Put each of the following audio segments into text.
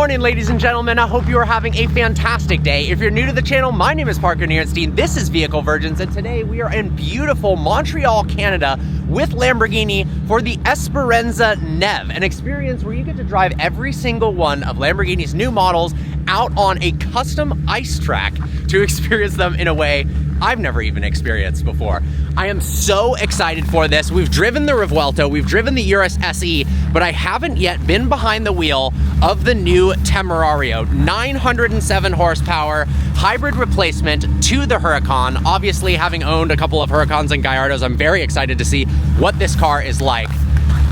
morning, ladies and gentlemen. I hope you are having a fantastic day. If you're new to the channel, my name is Parker Nierenstein. This is Vehicle Virgins, and today we are in beautiful Montreal, Canada with Lamborghini for the Esperanza Neve, an experience where you get to drive every single one of Lamborghini's new models out on a custom ice track to experience them in a way I've never even experienced before. I am so excited for this. We've driven the Revuelto, we've driven the Urus SE, but I haven't yet been behind the wheel of the new Temerario. 907 horsepower, hybrid replacement to the Huracan. Obviously, having owned a couple of Huracans and Gallardos, I'm very excited to see what this car is like.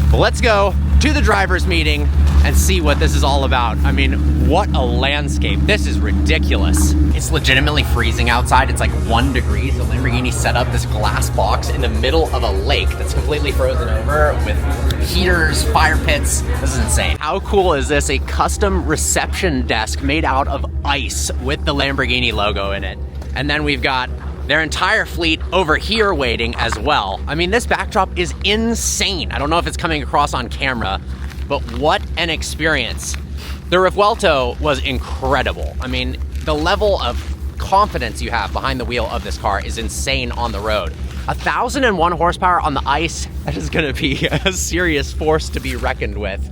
But let's go to the driver's meeting and see what this is all about. I mean, what a landscape. This is ridiculous. It's legitimately freezing outside. It's like 1 degree. So Lamborghini set up this glass box in the middle of a lake that's completely frozen over with heaters, fire pits. This is insane. How cool is this? A custom reception desk made out of ice with the Lamborghini logo in it. And then we've got their entire fleet over here waiting as well. I mean, this backdrop is insane. I don't know if it's coming across on camera, but what an experience. The Revuelto was incredible. I mean, the level of confidence you have behind the wheel of this car is insane on the road. 1,001 horsepower on the ice, that is gonna be a serious force to be reckoned with.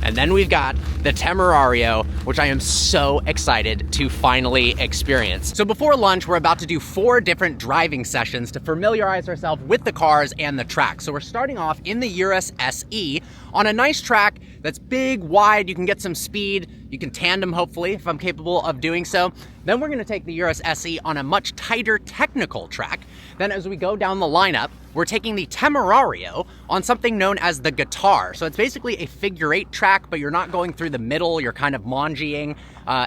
And then we've got the Temerario, which I am so excited to finally experience. So before lunch, we're about to do 4 different driving sessions to familiarize ourselves with the cars and the track. So we're starting off in the Urus SE on a nice track that's big, wide, you can get some speed, you can tandem hopefully, if I'm capable of doing so. Then we're gonna take the Urus SE on a much tighter technical track. Then as we go down the lineup, we're taking the Temerario on something known as the Guitar. So it's basically a figure 8 track, but you're not going through the middle, you're kind of mangying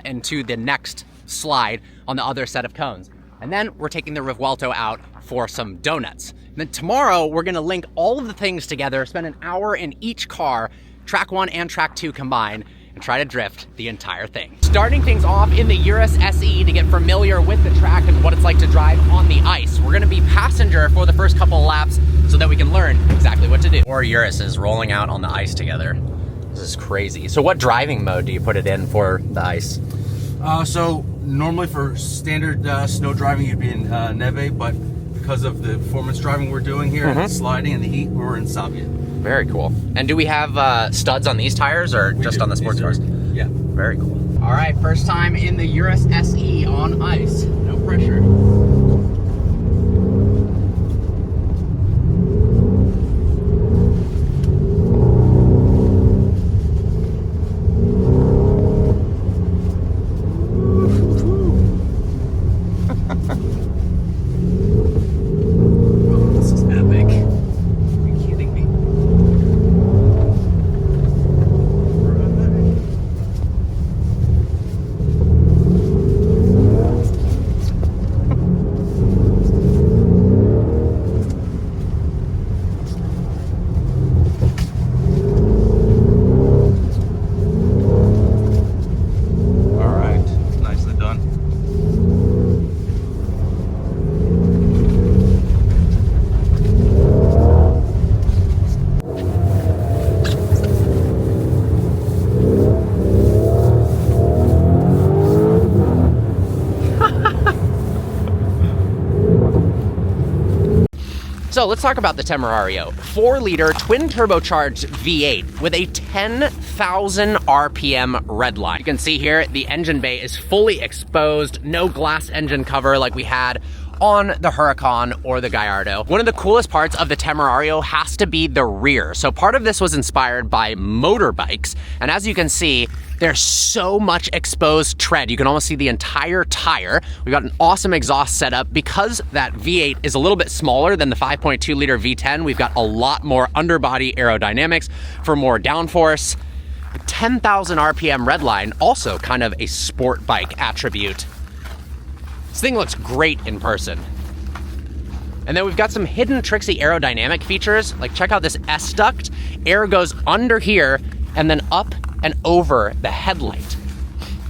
into the next slide on the other set of cones. And then we're taking the Revuelto out for some donuts. And then tomorrow, we're gonna link all of the things together, spend an hour in each car, track 1 and track 2 combined, and try to drift the entire thing. Starting things off in the Urus SE to get familiar with the track and what it's like to drive on the ice. We're gonna be passenger for the first couple of laps so that we can learn exactly what to do. 4 Uruses rolling out on the ice together. This is crazy. So what driving mode do you put it in for the ice? So normally for standard snow driving, you'd be in Neve, but because of the performance driving we're doing here, and sliding and the heat, we're in Soviet. Very cool. And do we have studs on these tires or just on the sports cars? Yeah. Very cool. All right, first time in the Urus SE on ice. No pressure. So let's talk about the Temerario. 4-liter twin turbocharged V8 with a 10,000 RPM redline. You can see here the engine bay is fully exposed, no glass engine cover like we had on the Huracan or the Gallardo. One of the coolest parts of the Temerario has to be the rear. So part of this was inspired by motorbikes. And as you can see, there's so much exposed tread. You can almost see the entire tire. We've got an awesome exhaust setup. Because that V8 is a little bit smaller than the 5.2 liter V10, we've got a lot more underbody aerodynamics for more downforce. 10,000 RPM redline, also kind of a sport bike attribute. This thing looks great in person. And then we've got some hidden tricksy aerodynamic features. Like check out this S-duct. Air goes under here and then up and over the headlight.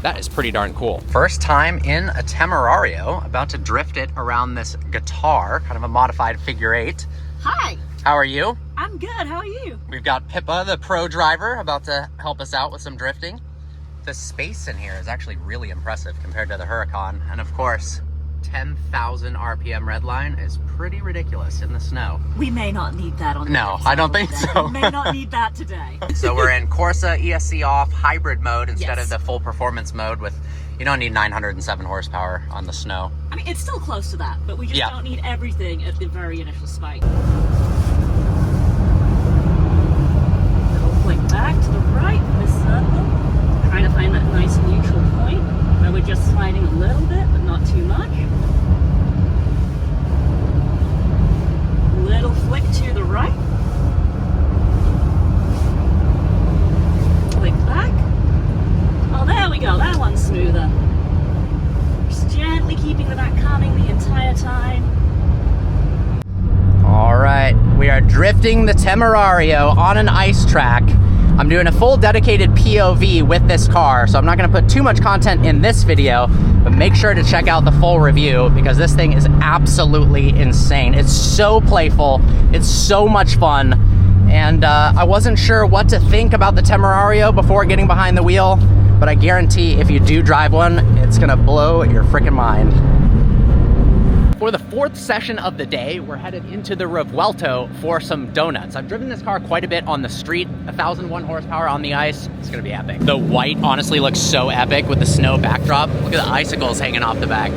That is pretty darn cool. First time in a Temerario, about to drift it around this guitar, kind of a modified figure 8. Hi. How are you? I'm good, how are you? We've got Pippa, the pro driver, about to help us out with some drifting. The space in here is actually really impressive compared to the Huracan. And of course, 10,000 RPM redline is pretty ridiculous in the snow. We may not need that on the No, I don't think so. We may not need that today. So we're in Corsa ESC off hybrid mode instead Yes. of the full performance mode with, you don't need 907 horsepower on the snow. I mean, it's still close to that, but we just don't need everything at the very initial spike. Little flick back to the right, this circle. Trying to find that nice neutral point where we're just sliding a little bit, but not too much. Little flick to the right. Flick back. Oh, there we go. That one's smoother. Just gently keeping the back calming the entire time. All right, we are drifting the Temerario on an ice track. I'm doing a full dedicated POV with this car, so I'm not gonna put too much content in this video, but make sure to check out the full review because this thing is absolutely insane. It's so playful, it's so much fun, and I wasn't sure what to think about the Temerario before getting behind the wheel, but I guarantee if you do drive one, it's gonna blow your freaking mind. For the fourth session of the day, we're headed into the Revuelto for some donuts. I've driven this car quite a bit on the street, 1,001 horsepower on the ice. It's gonna be epic. The white honestly looks so epic with the snow backdrop. Look at the icicles hanging off the back.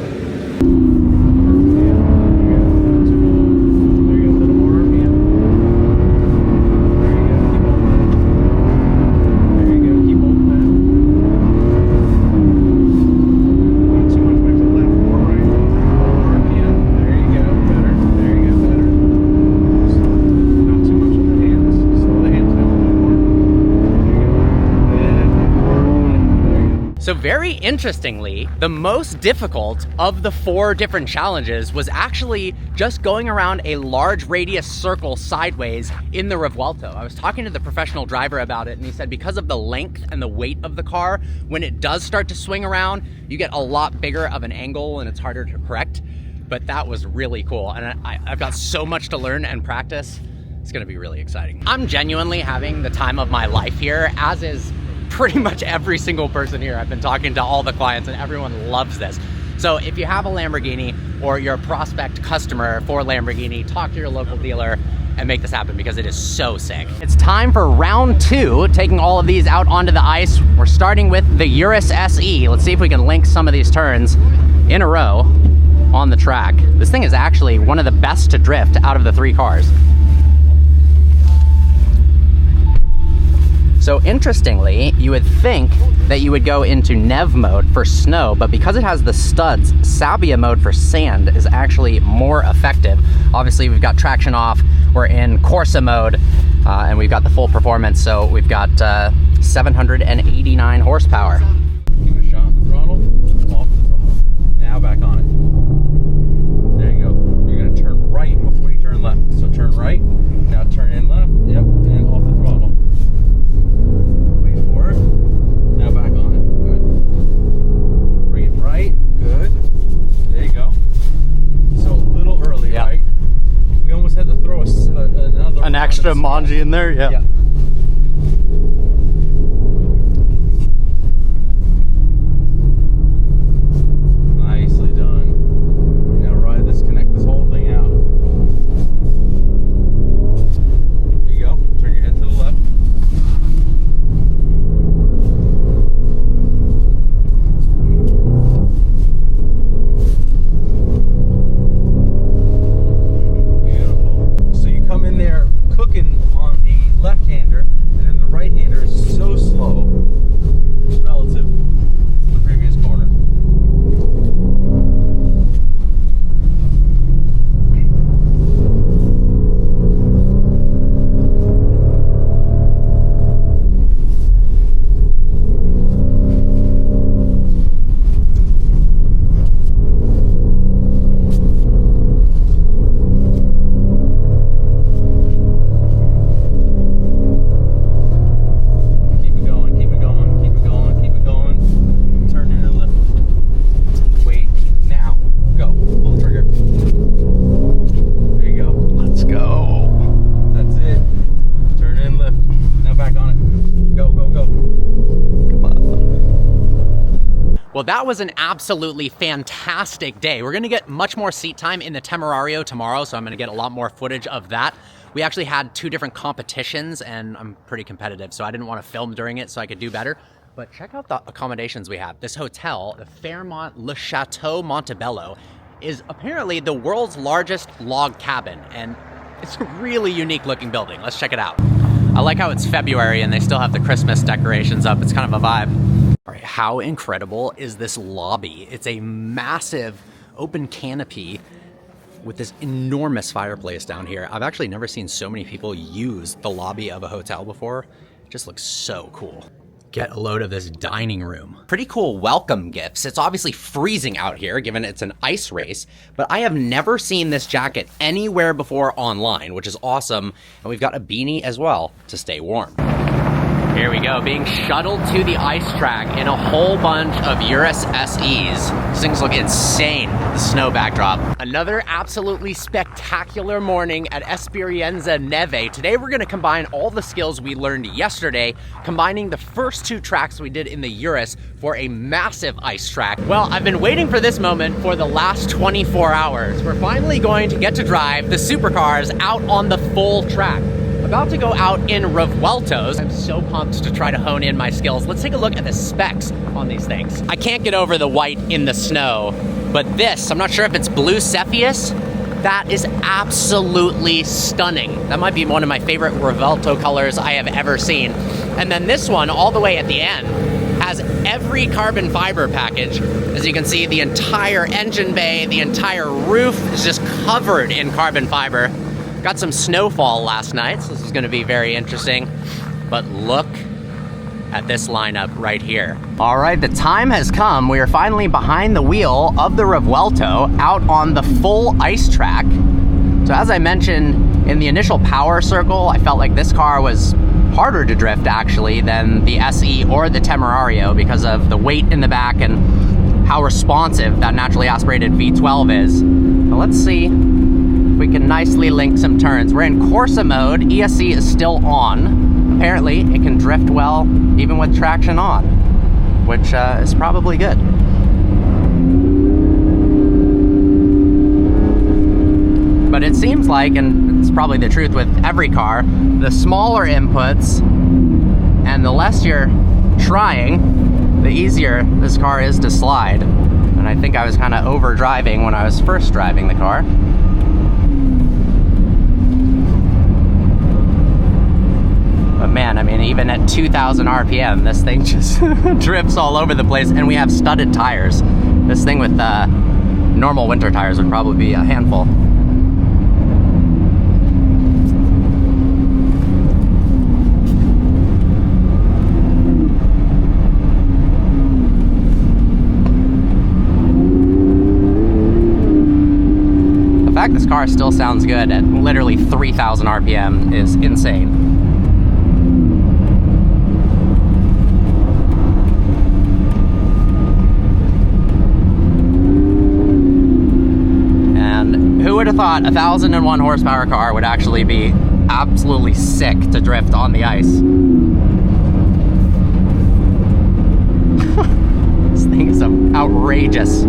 So very interestingly, the most difficult of the 4 different challenges was actually just going around a large radius circle sideways in the Revuelto. I was talking to the professional driver about it and he said because of the length and the weight of the car, when it does start to swing around, you get a lot bigger of an angle and it's harder to correct. But that was really cool and I've got so much to learn and practice. It's gonna be really exciting. I'm genuinely having the time of my life here, as is pretty much every single person here. I've been talking to all the clients and everyone loves this. So if you have a Lamborghini or you're a prospect customer for Lamborghini, talk to your local dealer and make this happen because it is so sick. It's time for round 2, taking all of these out onto the ice. We're starting with the Urus SE. Let's see if we can link some of these turns in a row on the track. This thing is actually one of the best to drift out of the 3 cars. So interestingly, you would think that you would go into Nev mode for snow, but because it has the studs, Sabia mode for sand is actually more effective. Obviously, we've got traction off, we're in Corsa mode, and we've got the full performance, so we've got 789 horsepower. Give it a shot. Throttle, off the throttle. Now back on it. There you go. You're gonna turn right before you turn left. So turn right, now turn in left, yep, and off the throttle. Wait for it. Now back on it. Good. Bring it right. Good. There you go. So a little early, Yep. right? We almost had to throw another An extra Manji in there, yeah. Nicely done. Now right, let's connect this whole thing out. There you go. Turn your head to the left. Beautiful. So you come in there cooking on the left-hand Well, that was an absolutely fantastic day. We're gonna get much more seat time in the Temerario tomorrow, so I'm gonna get a lot more footage of that. We actually had 2 different competitions, and I'm pretty competitive, so I didn't want to film during it so I could do better. But check out the accommodations we have. This hotel, the Fairmont Le Chateau Montebello, is apparently the world's largest log cabin, and it's a really unique looking building. Let's check it out. I like how it's February and they still have the Christmas decorations up. It's kind of a vibe. All right, how incredible is this lobby? It's a massive open canopy with this enormous fireplace down here. I've actually never seen so many people use the lobby of a hotel before. It just looks so cool. Get a load of this dining room. Pretty cool welcome gifts. It's obviously freezing out here, given it's an ice race, but I have never seen this jacket anywhere before online, which is awesome. And we've got a beanie as well to stay warm. Here we go, being shuttled to the ice track in a whole bunch of Urus SEs. These things look insane, the snow backdrop. Another absolutely spectacular morning at Esperienza Neve. Today we're gonna combine all the skills we learned yesterday, combining the first 2 tracks we did in the Urus for a massive ice track. Well, I've been waiting for this moment for the last 24 hours. We're finally going to get to drive the supercars out on the full track. About to go out in Revueltos. I'm so pumped to try to hone in my skills. Let's take a look at the specs on these things. I can't get over the white in the snow, but this, I'm not sure if it's blue Cepheus, that is absolutely stunning. That might be one of my favorite Revuelto colors I have ever seen. And then this one, all the way at the end, has every carbon fiber package. As you can see, the entire engine bay, the entire roof is just covered in carbon fiber. Got some snowfall last night, so this is gonna be very interesting. But look at this lineup right here. All right, the time has come. We are finally behind the wheel of the Revuelto out on the full ice track. So as I mentioned in the initial power circle, I felt like this car was harder to drift actually than the SE or the Temerario because of the weight in the back and how responsive that naturally aspirated V12 is. But let's see if we can nicely link some turns. We're in Corsa mode, ESC is still on. Apparently, it can drift well even with traction on, which is probably good. But it seems like, and it's probably the truth with every car, the smaller inputs and the less you're trying, the easier this car is to slide. And I think I was kind of over driving when I was first driving the car. But man, I mean, even at 2,000 RPM, this thing just drifts all over the place, and we have studded tires. This thing with normal winter tires would probably be a handful. The fact this car still sounds good at literally 3,000 RPM is insane. Who would have thought a 1,001 horsepower car would actually be absolutely sick to drift on the ice? This thing is outrageous.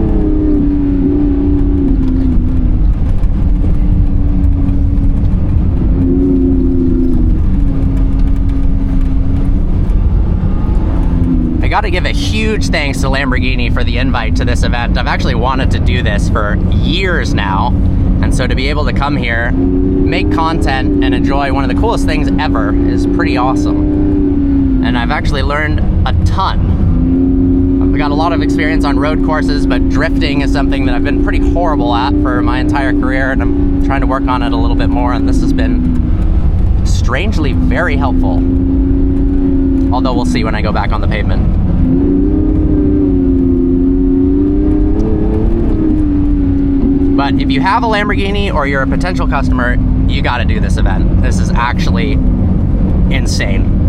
I gotta give a huge thanks to Lamborghini for the invite to this event. I've actually wanted to do this for years now. And so to be able to come here, make content, and enjoy one of the coolest things ever is pretty awesome. And I've actually learned a ton. I've got a lot of experience on road courses, but drifting is something that I've been pretty horrible at for my entire career, and I'm trying to work on it a little bit more, and this has been strangely very helpful. Although we'll see when I go back on the pavement. But if you have a Lamborghini or you're a potential customer, you gotta do this event. This is actually insane.